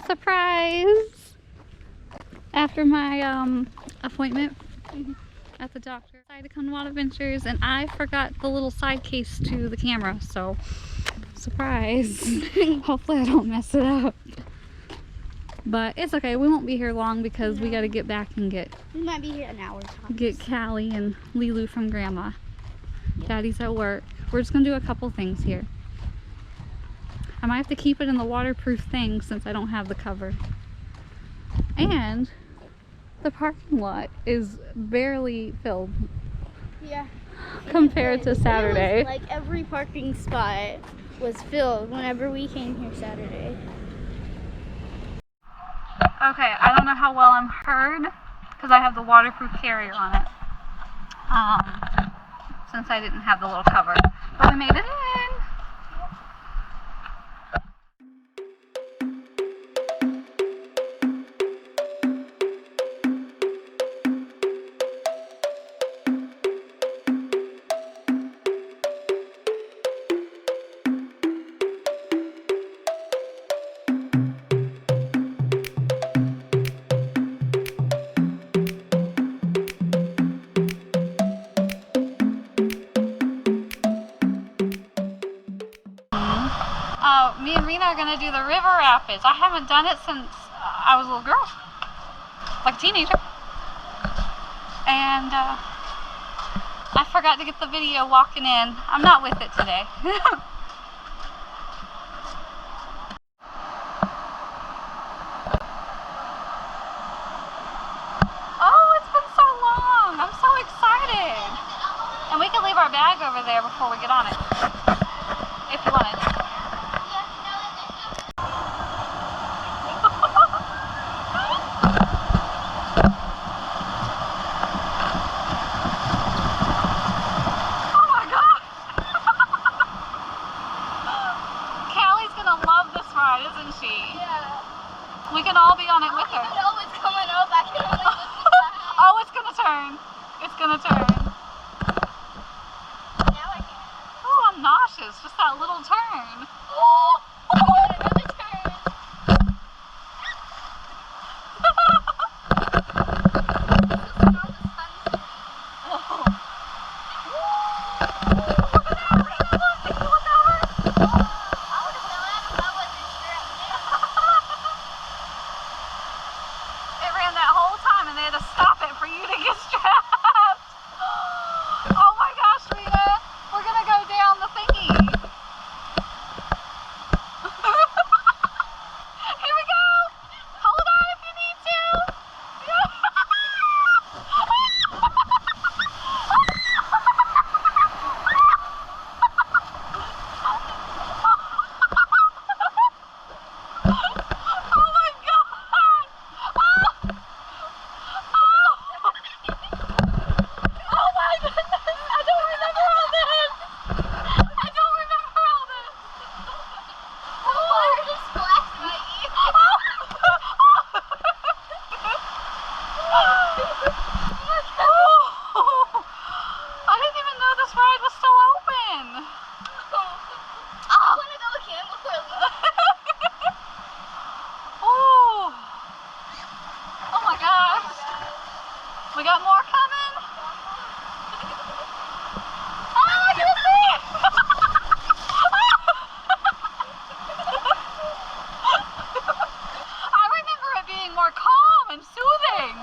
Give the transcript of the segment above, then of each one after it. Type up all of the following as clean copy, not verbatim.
Surprise! After my appointment at the doctor, I decided to come to Wild Adventures, and I forgot the little side case to the camera, so surprise. Hopefully I don't mess it up. But it's okay, we won't be here long because we got to get back and we might be here an hour. Get Callie and Lilu from Grandma. Daddy's at work. We're just gonna do a couple things here. I might have to keep it in the waterproof thing since I don't have the cover. And the parking lot is barely filled. Yeah. Compared to Saturday. Like every parking spot was filled whenever we came here Saturday. Okay, I don't know how well I'm heard because I have the waterproof carrier on it. Since I didn't have the little cover. But we made it in! Me and Rena are going to do the river rapids. I haven't done it since I was a little girl, like a teenager. And I forgot to get the video walking in. I'm not with it today. Oh, it's been so long. I'm so excited. And we can leave our bag over there before we get on it, if you want it. Isn't she? Yeah. We can all be on it with her. I know it's coming up. I can only Oh, it's gonna turn. It's gonna turn. Now I can. Oh, I'm nauseous. Just that little turn. Oh, another turn. We got more coming? Oh, I can see it! I remember it being more calm and soothing.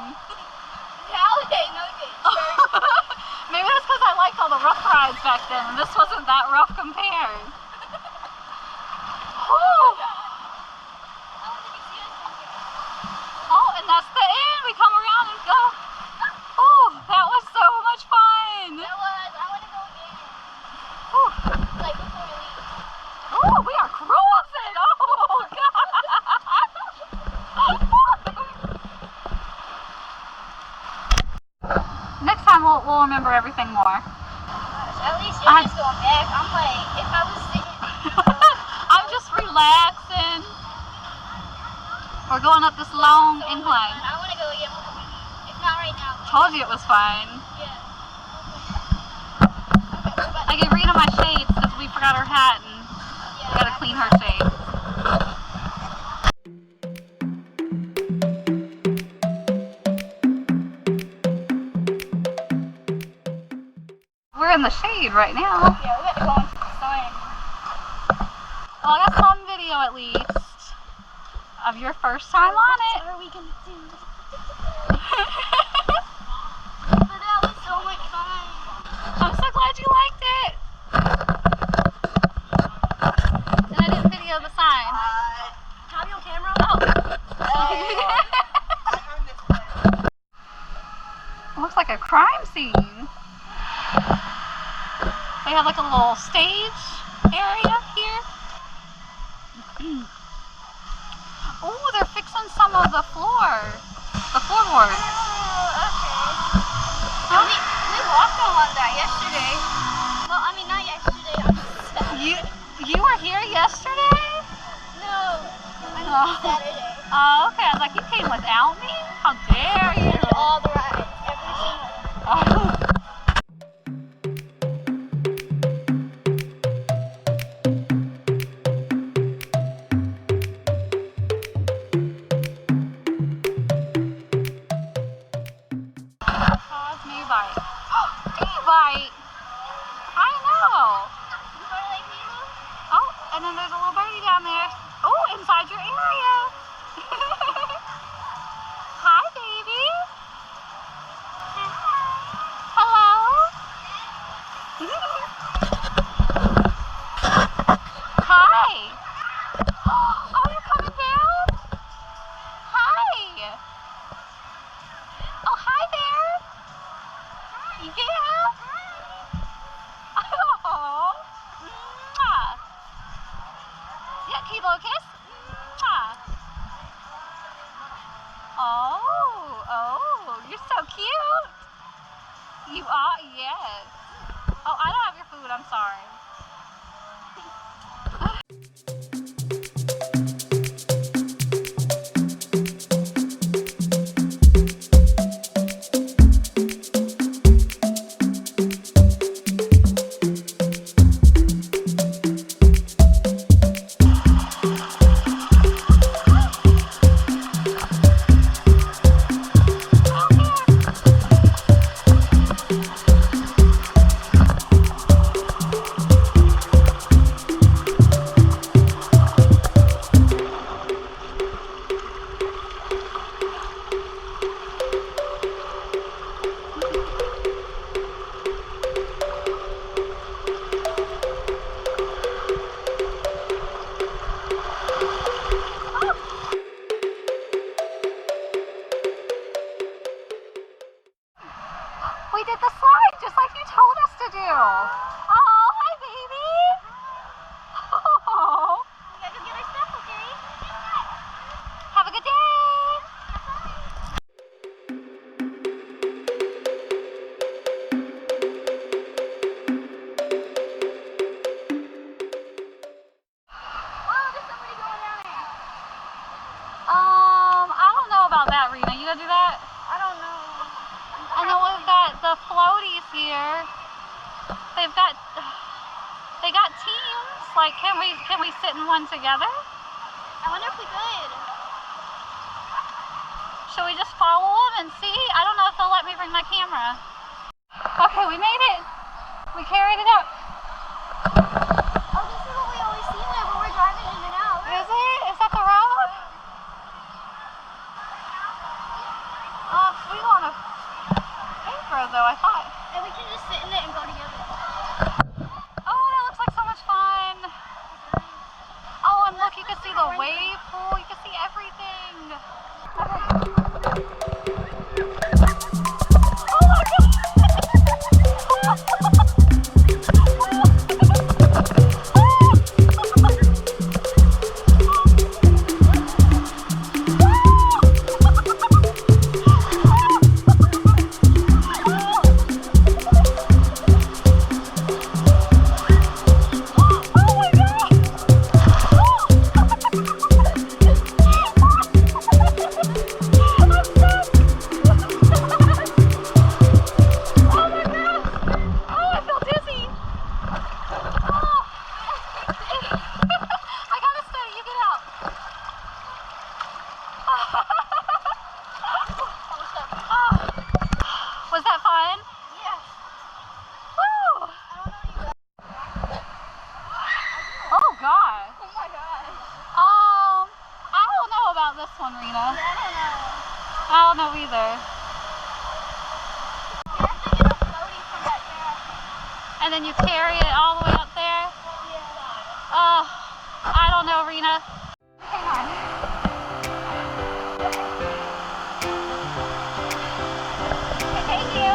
Maybe that's because I liked all the rough rides back then, and this wasn't that rough compared. Oh, and that's the end. We come around and go. Oh, that was so much fun. That was. I want to go again. Ooh. Like before we leave. Oh, we are cruising. Oh, God. Next time we'll remember everything more. At least you're just going back. I'm like, if I was sitting. I'm just relaxing. We're going up this long incline. I want to go again before we leave. If not right now. Told you it was fun. Yeah. I gave Rena my shades because we forgot her hat and we gotta clean her shades. We're in the shade right now. Yeah, we got to go into the sun. Well, I got some video at least of your first time on it. What are we gonna do? But that was so much fun. I'm so glad you liked it. And I didn't video the sign. Have you on camera? It looks like a crime scene. They have like a little stage area here. Oh, they're fixing some of the floorboards. Oh, okay. We walked along that yesterday. Well, I mean, not yesterday. You were here yesterday? No, I mean Oh. Saturday. Oh, okay. I was like, you came without me? How dare We you? did all the rides, every single one. Oh. E-bike. E-bike. I know. Oh, and then there's a little birdie down there. Oh, inside your area. Hi, baby. Hello. Hi. Oh, you're coming down? Hi. Oh, hi there. Yeah. Oh. Mwah. Yeah, can you blow a kiss? Mwah. Oh, you're so cute. You are, yes. Oh, I don't have your food, I'm sorry. We did the slide just like you told us to do. Oh, hi, baby. Oh. We gotta go get our stuff, okay? Have a good day. Oh, there's somebody going down there. I don't know about that, Rena. You gonna do that? I don't know. And then we've got the floaties here. They got teams. Like, can we sit in one together? I wonder if we could. Should we just follow them and see? I don't know if they'll let me bring my camera. Okay, we made it. We carried it up. Oh, this is what we always see when we're driving in and out. Is it? Is that the road? We go on a paved road though, I thought. And we can just sit in it and go together. Oh, that looks like so much fun. Oh, and look, you can see the wave pool. You can see everything. Oh my God. either. And then you carry it all the way up there? Oh, I don't know, Rena. Hang on. Thank you.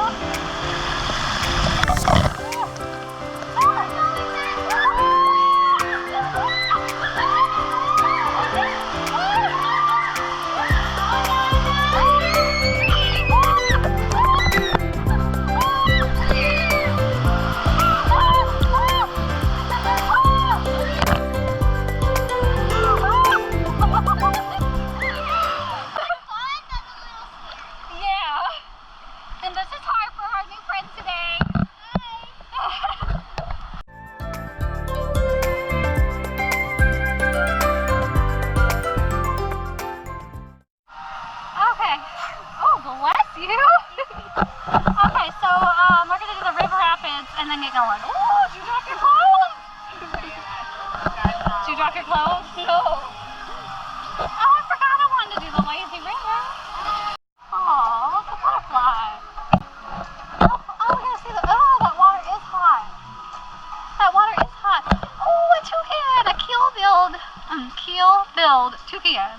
Toucan.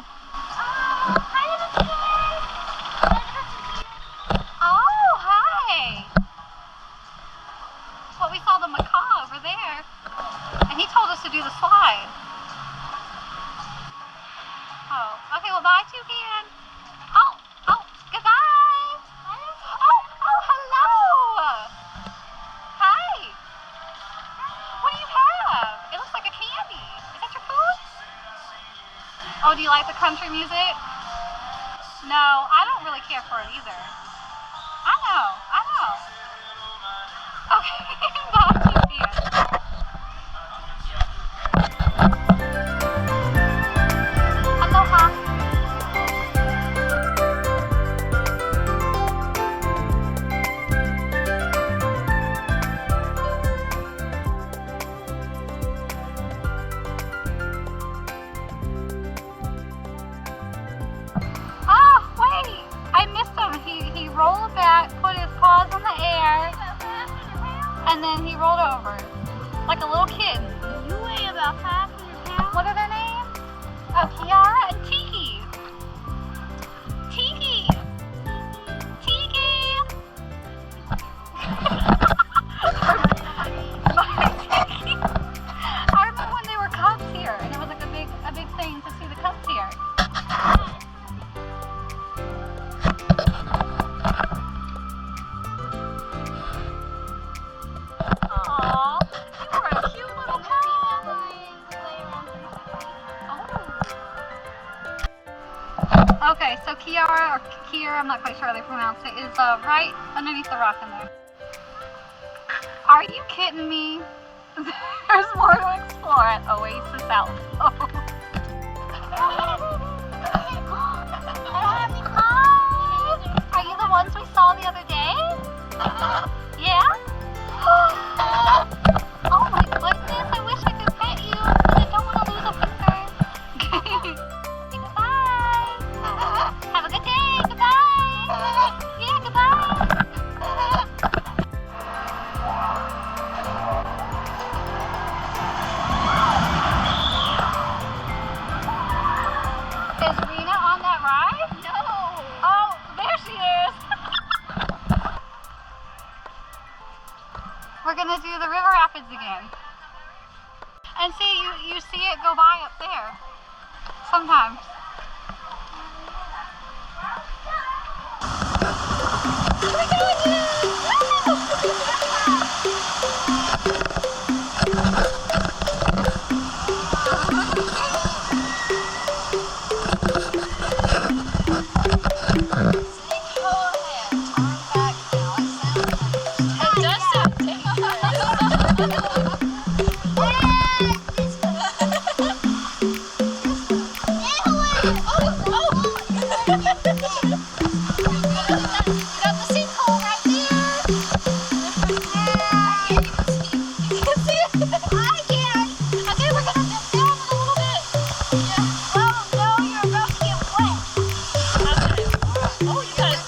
Oh, hi. Well, we saw the macaw over there, and he told us to do the slide. Oh, okay, well, bye, Toucan. Oh, goodbye. Oh, hello. Hi. What do you have? It looks like a candy. Is that your food? Oh, do you like the country music? No, I don't really care for it either. I know. Okay, bye, Toucan. Aloha. Rolled back, put his paws in the air, and then he rolled over like a little kid. You weigh about 500 pounds. What are their names? Oh, Kiara and Tiki. Tiki. I remember when they were cubs here, and it was like a big thing to see the cubs here. Okay, so Kiara, or Kiera, I'm not quite sure how they pronounce it, is right underneath the rock in there. Are you kidding me? There's more to explore at Oasis Outpost. Are you the ones we saw the other day? Yeah? Oh my goodness, I wish I could pet you, but I don't want to lose a finger. Goodbye. Have a good day. Goodbye. Yeah, goodbye. Is Rena on that ride? No. Oh, there she is. We're gonna do the river rapids again. And see, you see it go by up there sometimes. Oh, you got it.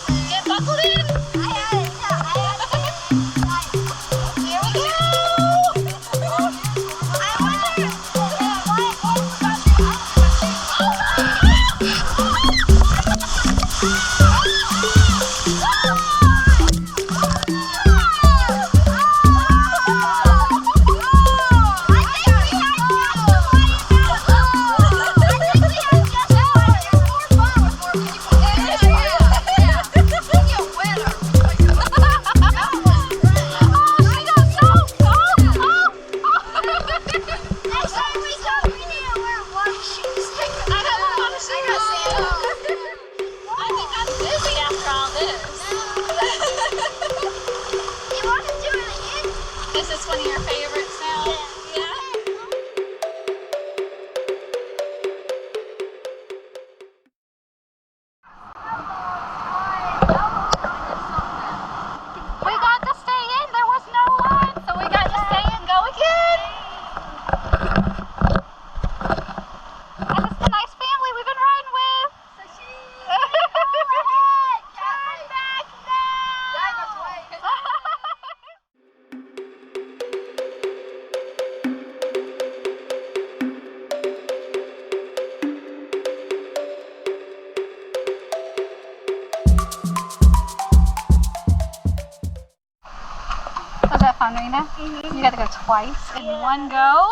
Was that fun, Rena? You got to go twice in one go?